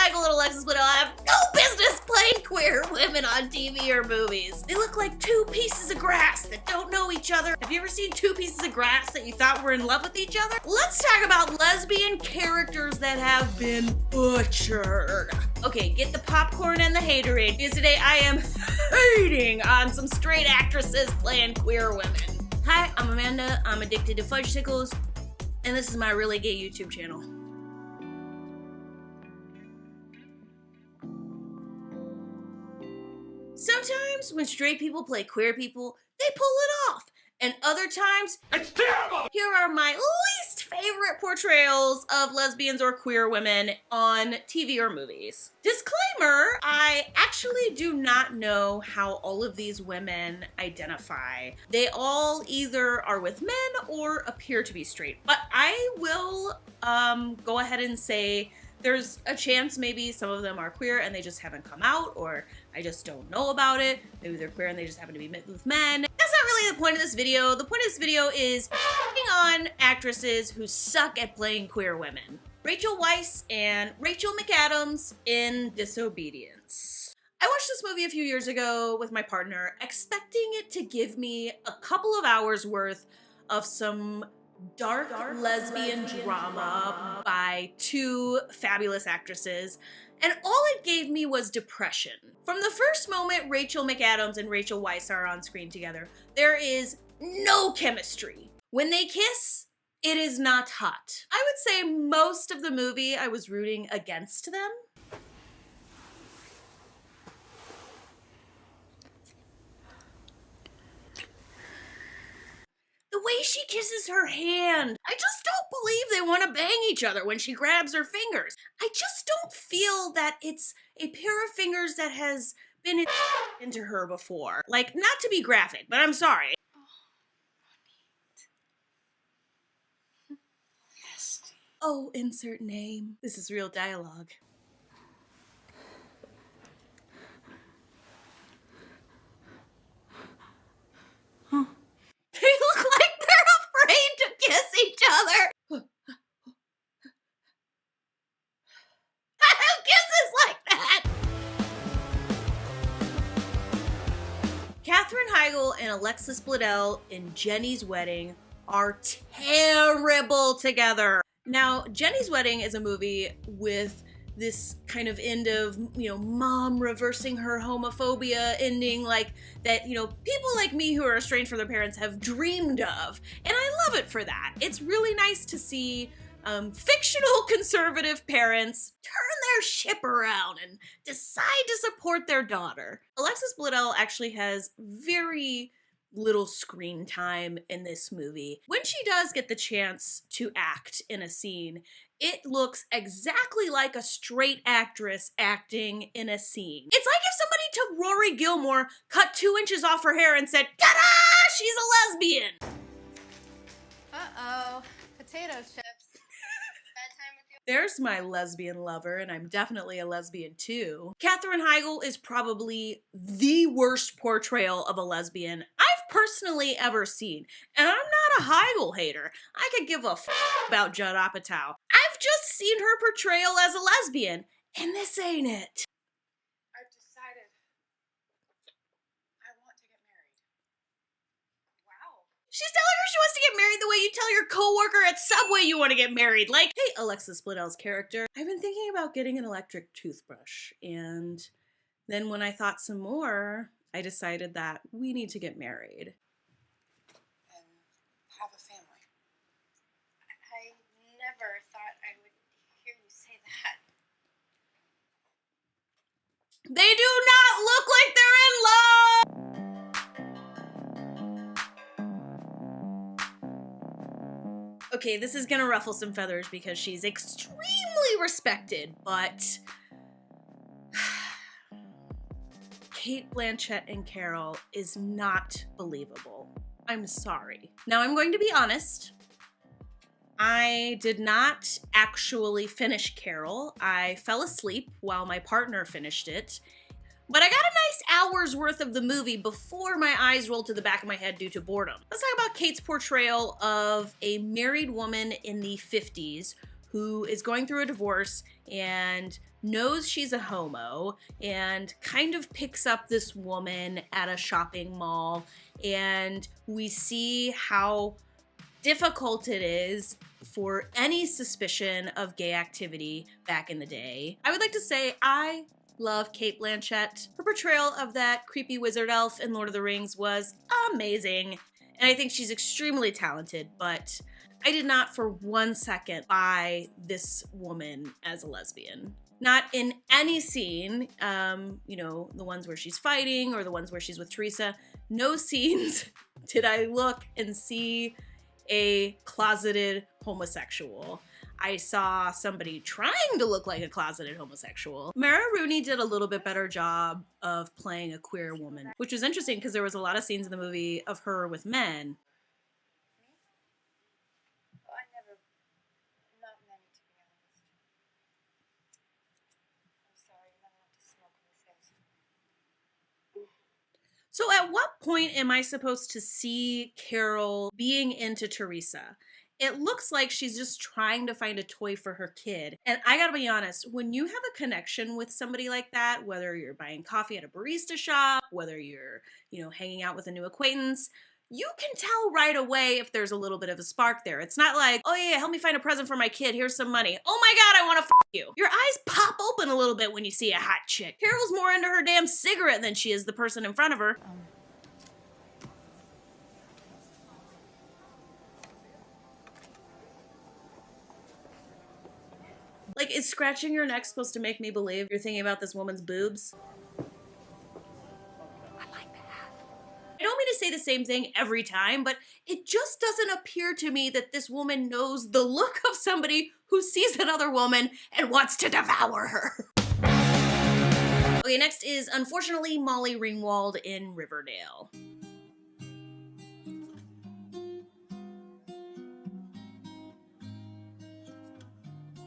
Heigl and Alexis Bledel have no business playing queer women on TV or movies. They look like two pieces of grass that don't know each other. Have you ever seen two pieces of grass that you thought were in love with each other? Let's talk about lesbian characters that have been butchered. Okay, get the popcorn and the haterade, because today I am hating on some straight actresses playing queer women. Hi, I'm Amanda. I'm addicted to fudgesicles, and this is my Really Gay YouTube channel. Sometimes when straight people play queer people, they pull it off. And other times, it's terrible! Here are my least favorite portrayals of lesbians or queer women on TV or movies. Disclaimer, I actually do not know how all of these women identify. They all either are with men or appear to be straight. But I will go ahead and say there's a chance maybe some of them are queer and they just haven't come out, or I just don't know about it. Maybe they're queer and they just happen to be with men. That's not really the point of this video. The point of this video is picking on actresses who suck at playing queer women. Rachel Weisz and Rachel McAdams in Disobedience. I watched this movie a few years ago with my partner, expecting it to give me a couple of hours worth of some dark lesbian drama by two fabulous actresses, and all it gave me was depression. From the first moment Rachel McAdams and Rachel Weisz are on screen together, there is no chemistry. When they kiss, it is not hot. I would say most of the movie I was rooting against them. The way she kisses her hand, I just don't believe they want to bang each other when she grabs her fingers. I just don't feel that it's a pair of fingers that has been into her before. Like, not to be graphic, but I'm sorry. Oh, insert name. This is real dialogue. They look like they're afraid to kiss each other. Who kisses like that? Katherine Heigl and Alexis Bledel in Jenny's Wedding are terrible together. Now, Jenny's Wedding is a movie with this kind of end of, mom reversing her homophobia ending, like that, people like me who are estranged from their parents have dreamed of. And I love it for that. It's really nice to see fictional conservative parents turn their ship around and decide to support their daughter. Alexis Bledel actually has very little screen time in this movie. When she does get the chance to act in a scene, it looks exactly like a straight actress acting in a scene. It's like if somebody took Rory Gilmore, cut 2 inches off her hair and said, ta-da! She's a lesbian! Uh-oh. Potato chips. Bad time with you? There's my lesbian lover, and I'm definitely a lesbian too. Katherine Heigl is probably the worst portrayal of a lesbian I've personally ever seen. And I'm not a Heigl hater. I could give a about Judd Apatow. I've just seen her portrayal as a lesbian, and this ain't it. I've decided I want to get married. Wow. She's telling her she wants to get married the way you tell your coworker at Subway you want to get married. Like, hey, Alexis Bledel's character, I've been thinking about getting an electric toothbrush. And then when I thought some more, I decided that we need to get married. And have a family. I never thought I would hear you say that. They do not look like they're in love! Okay, this is gonna ruffle some feathers because she's extremely respected, but Cate Blanchett and Carol is not believable. I'm sorry. Now I'm going to be honest. I did not actually finish Carol. I fell asleep while my partner finished it. But I got a nice hour's worth of the movie before my eyes rolled to the back of my head due to boredom. Let's talk about Cate's portrayal of a married woman in the 50s who is going through a divorce and knows she's a homo and kind of picks up this woman at a shopping mall, and we see how difficult it is for any suspicion of gay activity back in the day. I would like to say I love Cate Blanchett. Her portrayal of that creepy wizard elf in Lord of the Rings was amazing, and I think she's extremely talented, but I did not for 1 second buy this woman as a lesbian. Not in any scene, you know, the ones where she's fighting or the ones where she's with Teresa. No scenes did I look and see a closeted homosexual. I saw somebody trying to look like a closeted homosexual. Mara Rooney did a little bit better job of playing a queer woman, which was interesting because there was a lot of scenes in the movie of her with men. So at what point am I supposed to see Carol being into Teresa? It looks like she's just trying to find a toy for her kid. And I gotta be honest, when you have a connection with somebody like that, whether you're buying coffee at a barista shop, whether you're, you know, hanging out with a new acquaintance, you can tell right away if there's a little bit of a spark there. It's not like, oh yeah, help me find a present for my kid, here's some money. Oh my God, I wanna f you. Your eyes pop open a little bit when you see a hot chick. Carol's more into her damn cigarette than she is the person in front of her. Like, is scratching your neck supposed to make me believe you're thinking about this woman's boobs? I don't mean to say the same thing every time, but it just doesn't appear to me that this woman knows the look of somebody who sees another woman and wants to devour her. Okay, next is, unfortunately, Molly Ringwald in Riverdale.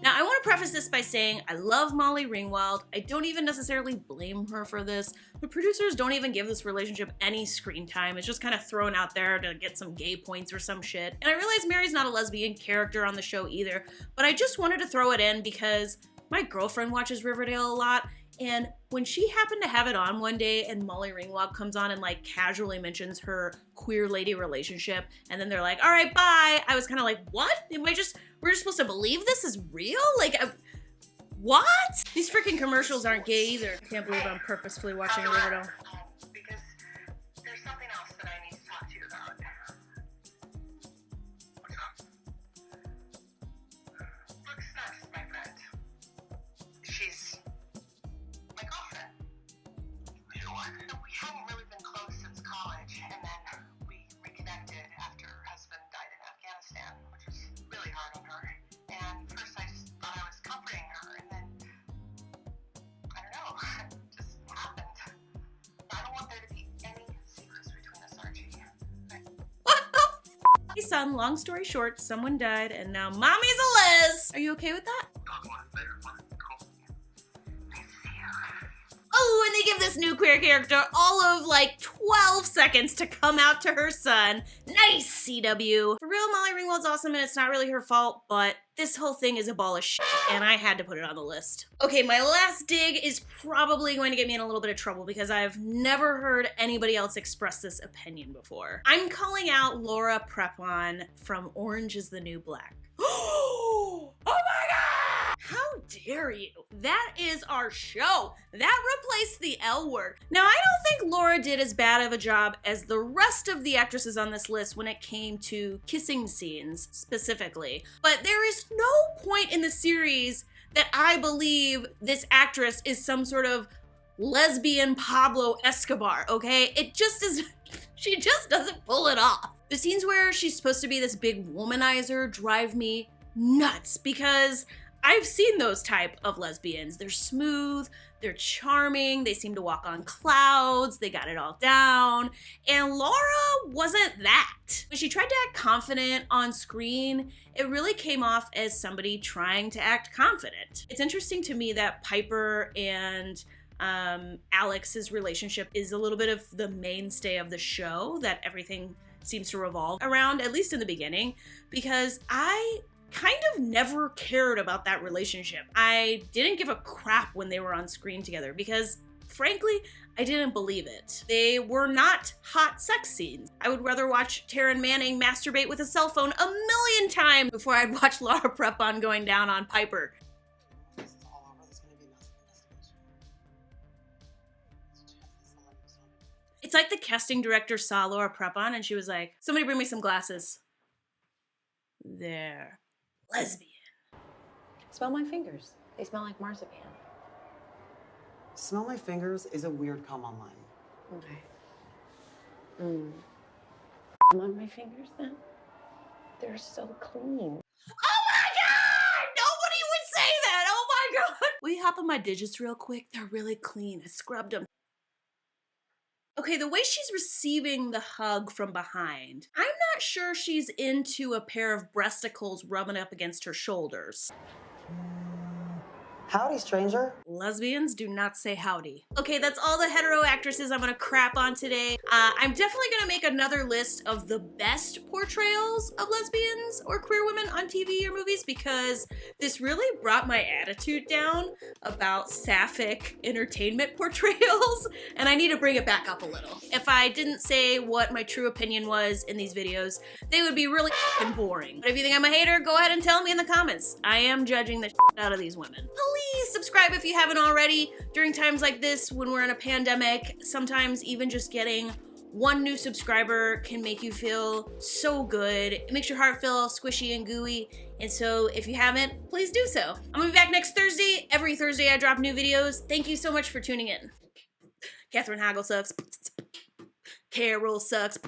Now, I want to preface this by saying I love Molly Ringwald. I don't even necessarily blame her for this. The producers don't even give this relationship any screen time. It's just kind of thrown out there to get some gay points or some shit. And I realize Mary's not a lesbian character on the show either, but I just wanted to throw it in because my girlfriend watches Riverdale a lot, and when she happened to have it on one day and Molly Ringwald comes on and like casually mentions her queer lady relationship, and then they're like, all right, bye. I was kind of like, what? We're just supposed to believe this is real? Like, what? These freaking commercials aren't gay either. I can't believe I'm purposefully watching Riverdale. Because there's something else that I need to talk to you about. What's up? Brooke's next, my friend. She's my girlfriend. You know what? We haven't really been close since college, and then we reconnected after her husband died in Afghanistan, which was really hard on her. And first I just thought I was comforting her, and then, I don't know, it just happened. I don't want there to be any secrets between us, Archie. Hey son, long story short, someone died and now mommy's a Liz. Are you okay with that? Oh, and they give this new queer character all of like 12 seconds to come out to her son. Nice, CW. For real, Molly Ringwald's awesome and it's not really her fault, but this whole thing is a ball of shit and I had to put it on the list. Okay, my last dig is probably going to get me in a little bit of trouble because I've never heard anybody else express this opinion before. I'm calling out Laura Prepon from Orange is the New Black. Oh my God! How dare you? That is our show. That replaced the L word. Now, I don't think Laura did as bad of a job as the rest of the actresses on this list when it came to kissing scenes specifically. But there is no point in the series that I believe this actress is some sort of lesbian Pablo Escobar, okay? It just is, she just doesn't pull it off. The scenes where she's supposed to be this big womanizer drive me nuts because I've seen those type of lesbians. They're smooth, they're charming, they seem to walk on clouds, they got it all down, and Laura wasn't that. When she tried to act confident on screen, it really came off as somebody trying to act confident. It's interesting to me that Piper and Alex's relationship is a little bit of the mainstay of the show, that everything seems to revolve around, at least in the beginning, because I kind of never cared about that relationship. I didn't give a crap when they were on screen together because, frankly, I didn't believe it. They were not hot sex scenes. I would rather watch Taryn Manning masturbate with a cell phone 1,000,000 times before I'd watch Laura Prepon going down on Piper. It's like the casting director saw Laura Prepon and she was like, somebody bring me some glasses. They're lesbian. Smell my fingers. They smell like marzipan. Smell my fingers is a weird come online. Okay. On my fingers then? They're so clean. Oh my god! Nobody would say that! Oh my god! Will you hop on my digits real quick? They're really clean. I scrubbed them. Okay, the way she's receiving the hug from behind, I'm not sure she's into a pair of breasticles rubbing up against her shoulders. Howdy, stranger. Lesbians do not say howdy. Okay, that's all the hetero actresses I'm gonna crap on today. I'm definitely gonna make another list of the best portrayals of lesbians or queer women on TV or movies because this really brought my attitude down about sapphic entertainment portrayals, and I need to bring it back up a little. If I didn't say what my true opinion was in these videos, they would be really f***ing boring. But if you think I'm a hater, go ahead and tell me in the comments. I am judging the shit out of these women. Please subscribe if you haven't already. During times like this, when we're in a pandemic, sometimes even just getting one new subscriber can make you feel so good. It makes your heart feel squishy and gooey. And so if you haven't, please do so. I'm gonna be back next Thursday. Every Thursday I drop new videos. Thank you so much for tuning in. Catherine Hagel sucks. Carol sucks.